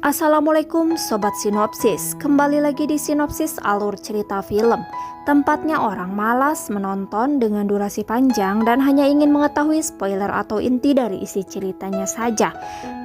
Assalamualaikum Sobat Sinopsis, kembali lagi di Sinopsis Alur Cerita Film. Tempatnya orang malas menonton dengan durasi panjang dan hanya ingin mengetahui spoiler atau inti dari isi ceritanya saja.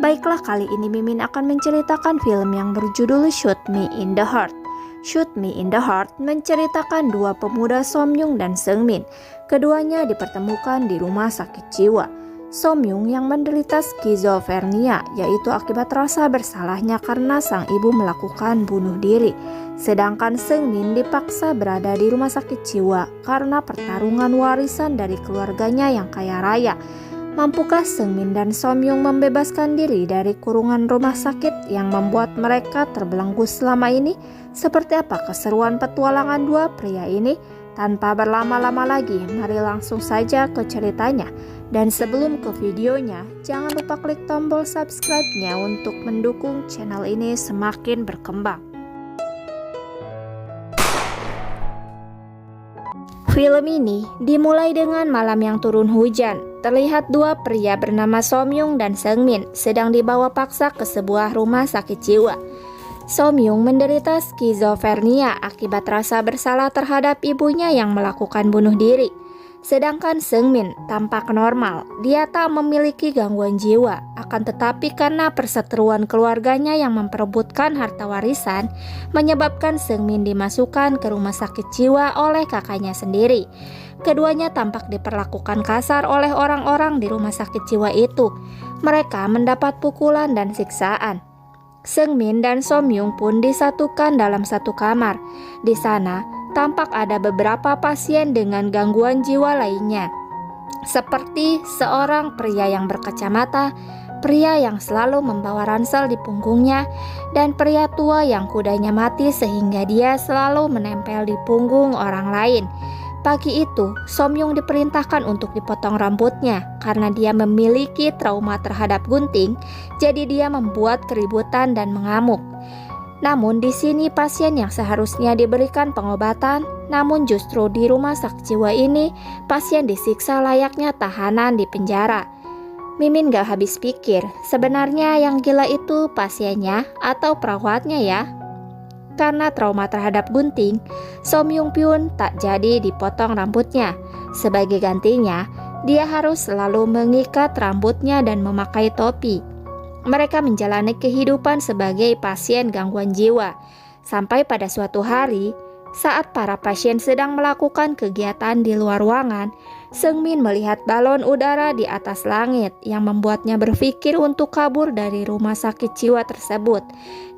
Baiklah, kali ini Mimin akan menceritakan film yang berjudul Shoot Me in the Heart. Shoot Me in the Heart menceritakan dua pemuda Somyung dan Seungmin. Keduanya dipertemukan di rumah sakit jiwa. Somyung yang menderita skizofrenia, yaitu akibat rasa bersalahnya karena sang ibu melakukan bunuh diri. Sedangkan Seungmin dipaksa berada di rumah sakit jiwa karena pertarungan warisan dari keluarganya yang kaya raya. Mampukah Seungmin dan Somyung membebaskan diri dari kurungan rumah sakit yang membuat mereka terbelenggu selama ini? Seperti apa keseruan petualangan dua pria ini? Tanpa berlama-lama lagi, mari langsung saja ke ceritanya. Dan sebelum ke videonya, jangan lupa klik tombol subscribe-nya untuk mendukung channel ini semakin berkembang. Film ini dimulai dengan malam yang turun hujan. Terlihat dua pria bernama Somyung dan Seungmin sedang dibawa paksa ke sebuah rumah sakit jiwa. Somyung menderita skizofrenia akibat rasa bersalah terhadap ibunya yang melakukan bunuh diri. Sedangkan Seungmin tampak normal, dia tak memiliki gangguan jiwa. Akan tetapi karena perseteruan keluarganya yang memperebutkan harta warisan, menyebabkan Seungmin dimasukkan ke rumah sakit jiwa oleh kakaknya sendiri. Keduanya tampak diperlakukan kasar oleh orang-orang di rumah sakit jiwa itu. Mereka mendapat pukulan dan siksaan. Seungmin dan Somyung pun disatukan dalam satu kamar. Di sana, tampak ada beberapa pasien dengan gangguan jiwa lainnya, seperti seorang pria yang berkacamata, pria yang selalu membawa ransel di punggungnya, dan pria tua yang kudanya mati sehingga dia selalu menempel di punggung orang lain. Pagi itu, Somyung diperintahkan untuk dipotong rambutnya karena dia memiliki trauma terhadap gunting, jadi dia membuat keributan dan mengamuk. Namun di sini pasien yang seharusnya diberikan pengobatan, namun justru di rumah sakit jiwa ini pasien disiksa layaknya tahanan di penjara. Mimin gak habis pikir, sebenarnya yang gila itu pasiennya atau perawatnya ya? Karena trauma terhadap gunting, Somyung pun tak jadi dipotong rambutnya. Sebagai gantinya, dia harus selalu mengikat rambutnya dan memakai topi. Mereka menjalani kehidupan sebagai pasien gangguan jiwa. Sampai pada suatu hari, saat para pasien sedang melakukan kegiatan di luar ruangan, Seungmin melihat balon udara di atas langit yang membuatnya berpikir untuk kabur dari rumah sakit jiwa tersebut.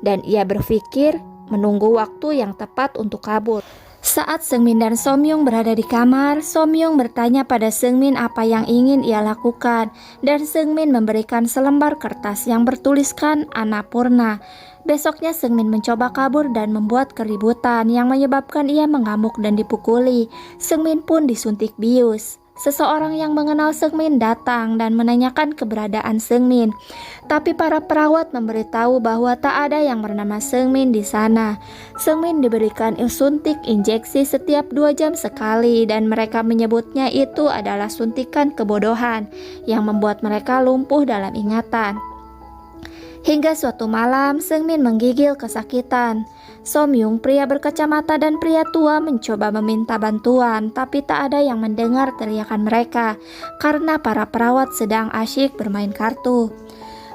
Dan ia berpikir menunggu waktu yang tepat untuk kabur. Saat Seungmin dan Somyung berada di kamar, Somyung bertanya pada Seungmin apa yang ingin ia lakukan, dan Seungmin memberikan selembar kertas yang bertuliskan Annapurna. Besoknya Seungmin mencoba kabur dan membuat keributan yang menyebabkan ia mengamuk dan dipukuli. Seungmin pun disuntik bius. Seseorang yang mengenal Seungmin datang dan menanyakan keberadaan Seungmin. Tapi para perawat memberitahu bahwa tak ada yang bernama Seungmin di sana. Seungmin diberikan suntik injeksi setiap 2 jam sekali dan mereka menyebutnya itu adalah suntikan kebodohan yang membuat mereka lumpuh dalam ingatan. Hingga suatu malam, Seungmin menggigil kesakitan. Somyung, pria berkacamata dan pria tua mencoba meminta bantuan, tapi tak ada yang mendengar teriakan mereka karena para perawat sedang asyik bermain kartu.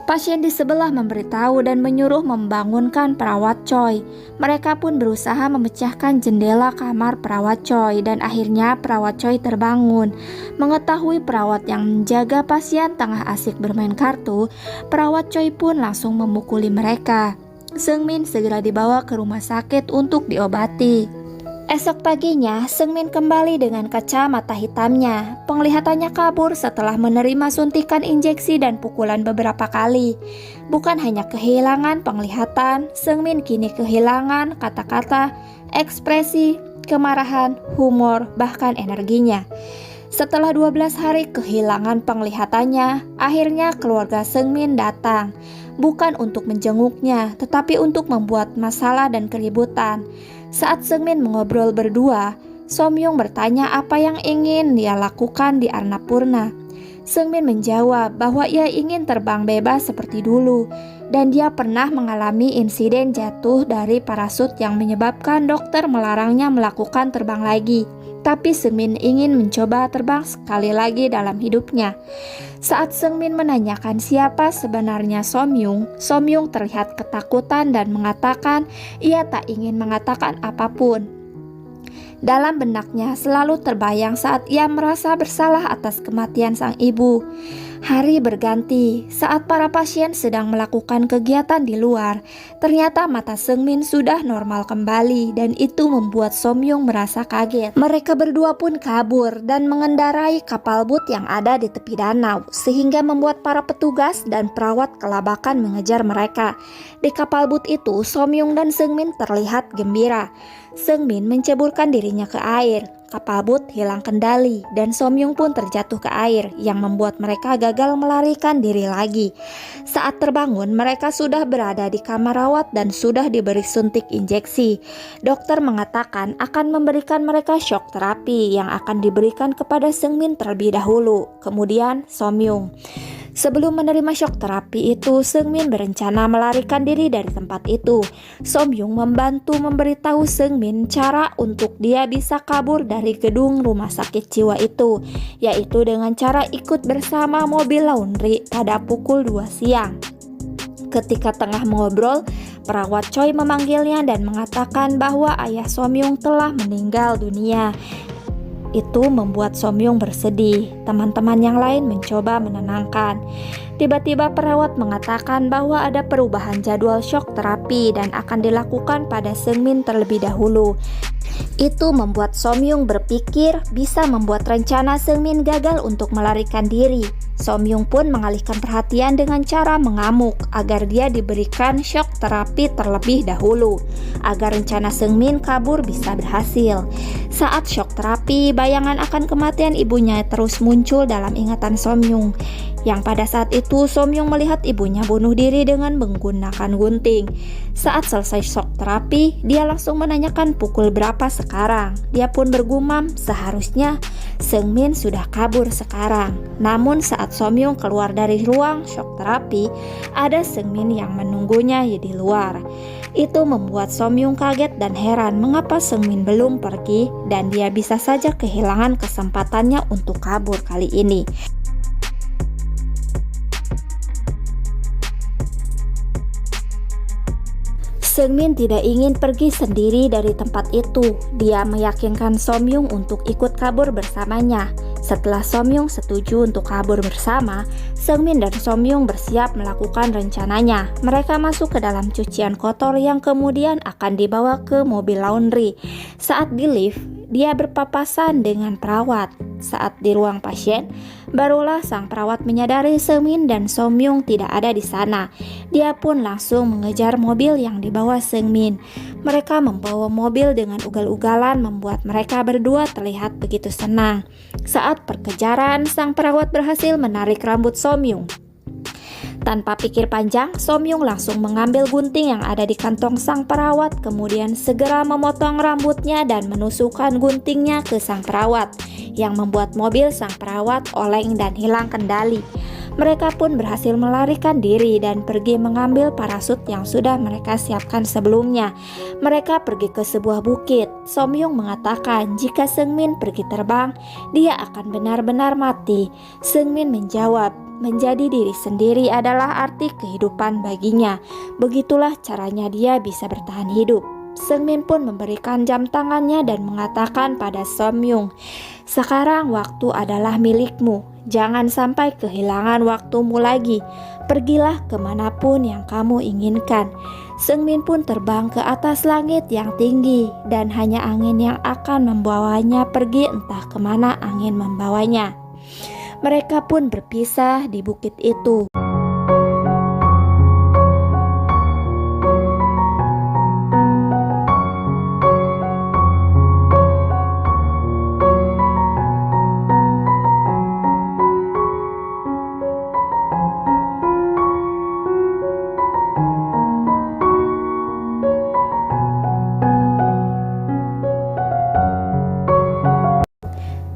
Pasien di sebelah memberitahu dan menyuruh membangunkan perawat Choi. Mereka pun berusaha memecahkan jendela kamar perawat Choi dan akhirnya perawat Choi terbangun. Mengetahui perawat yang menjaga pasien tengah asik bermain kartu, perawat Choi pun langsung memukuli mereka. Seungmin segera dibawa ke rumah sakit untuk diobati. Esok paginya, Seungmin kembali dengan kacamata hitamnya. Penglihatannya kabur setelah menerima suntikan injeksi dan pukulan beberapa kali. Bukan hanya kehilangan penglihatan, Seungmin kini kehilangan kata-kata, ekspresi, kemarahan, humor, bahkan energinya. Setelah 12 hari kehilangan penglihatannya, akhirnya keluarga Seungmin datang. Bukan untuk menjenguknya, tetapi untuk membuat masalah dan keributan. Saat Seungmin mengobrol berdua, Somyung bertanya apa yang ingin dia lakukan di Annapurna. Seungmin menjawab bahwa ia ingin terbang bebas seperti dulu. dan dia pernah mengalami insiden jatuh dari parasut yang menyebabkan dokter melarangnya melakukan terbang lagi. Tapi Seungmin ingin mencoba terbang sekali lagi dalam hidupnya. Saat Seungmin menanyakan siapa sebenarnya Somyung, Somyung terlihat ketakutan dan mengatakan ia tak ingin mengatakan apapun. Dalam benaknya selalu terbayang saat ia merasa bersalah atas kematian sang ibu. Hari berganti, saat para pasien sedang melakukan kegiatan di luar, ternyata mata Seungmin sudah normal kembali dan itu membuat Somyung merasa kaget. Mereka berdua pun kabur dan mengendarai kapal boot yang ada di tepi danau, sehingga membuat para petugas dan perawat kelabakan mengejar mereka. Di kapal boot itu, Somyung dan Seungmin terlihat gembira. Seungmin menceburkan dirinya ke air. Kapal boot hilang kendali dan Somyung pun terjatuh ke air yang membuat mereka gagal melarikan diri lagi. Saat terbangun, mereka sudah berada di kamar rawat dan sudah diberi suntik injeksi. Dokter mengatakan akan memberikan mereka shock terapi yang akan diberikan kepada Seungmin terlebih dahulu, kemudian Somyung. Sebelum menerima shock terapi itu, Seungmin berencana melarikan diri dari tempat itu. Somyung membantu memberitahu Seungmin cara untuk dia bisa kabur dari gedung rumah sakit jiwa itu, yaitu dengan cara ikut bersama mobil laundry pada pukul 2 siang. Ketika tengah mengobrol, perawat Choi memanggilnya dan mengatakan bahwa ayah Somyung telah meninggal dunia. Itu membuat Somyung bersedih. Teman-teman yang lain mencoba menenangkan. Tiba-tiba perawat mengatakan bahwa ada perubahan jadwal shock terapi dan akan dilakukan pada Seungmin terlebih dahulu. Itu membuat Somyung berpikir bisa membuat rencana Seungmin gagal untuk melarikan diri. Somyung pun mengalihkan perhatian dengan cara mengamuk agar dia diberikan shock terapi terlebih dahulu, agar rencana Seungmin kabur bisa berhasil. Saat shock terapi, bayangan akan kematian ibunya terus muncul dalam ingatan Somyung. Yang pada saat itu Somyung melihat ibunya bunuh diri dengan menggunakan gunting. Saat selesai shock terapi, dia langsung menanyakan pukul berapa sekarang. Dia pun bergumam, seharusnya Seungmin sudah kabur sekarang. Namun saat Somyung keluar dari ruang shock terapi, ada Seungmin yang menunggunya di luar. Itu membuat Somyung kaget dan heran mengapa Seungmin belum pergi dan dia bisa saja kehilangan kesempatannya untuk kabur kali ini. Seungmin tidak ingin pergi sendiri dari tempat itu. Dia meyakinkan Somyung untuk ikut kabur bersamanya. Setelah Somyung setuju untuk kabur bersama, Seungmin dan Somyung bersiap melakukan rencananya. Mereka masuk ke dalam cucian kotor yang kemudian akan dibawa ke mobil laundry. Saat di lift, dia berpapasan dengan perawat. Saat di ruang pasien, barulah sang perawat menyadari Seungmin dan Somyung tidak ada di sana. Dia pun langsung mengejar mobil yang dibawa Seungmin. Mereka membawa mobil dengan ugal-ugalan membuat mereka berdua terlihat begitu senang. Saat perkejaran, sang perawat berhasil menarik rambut Somyung. Tanpa pikir panjang, Somyung langsung mengambil gunting yang ada di kantong sang perawat, kemudian segera memotong rambutnya dan menusukkan guntingnya ke sang perawat, yang membuat mobil sang perawat oleng dan hilang kendali. Mereka pun berhasil melarikan diri dan pergi mengambil parasut yang sudah mereka siapkan sebelumnya. Mereka pergi ke sebuah bukit. Somyung mengatakan jika Seungmin pergi terbang, dia akan benar-benar mati. Seungmin menjawab, menjadi diri sendiri adalah arti kehidupan baginya. Begitulah caranya dia bisa bertahan hidup. Seungmin pun memberikan jam tangannya dan mengatakan pada Somyung, sekarang waktu adalah milikmu. Jangan sampai kehilangan waktumu lagi. Pergilah kemanapun yang kamu inginkan. Seungmin pun terbang ke atas langit yang tinggi dan hanya angin yang akan membawanya pergi entah kemana angin membawanya. Mereka pun berpisah di bukit itu.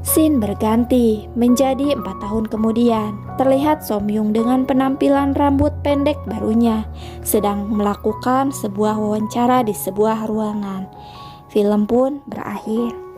Scene Kemudian berganti menjadi 4 tahun kemudian. Terlihat Somyung dengan penampilan rambut pendek barunya sedang melakukan sebuah wawancara di sebuah ruangan. Film pun berakhir.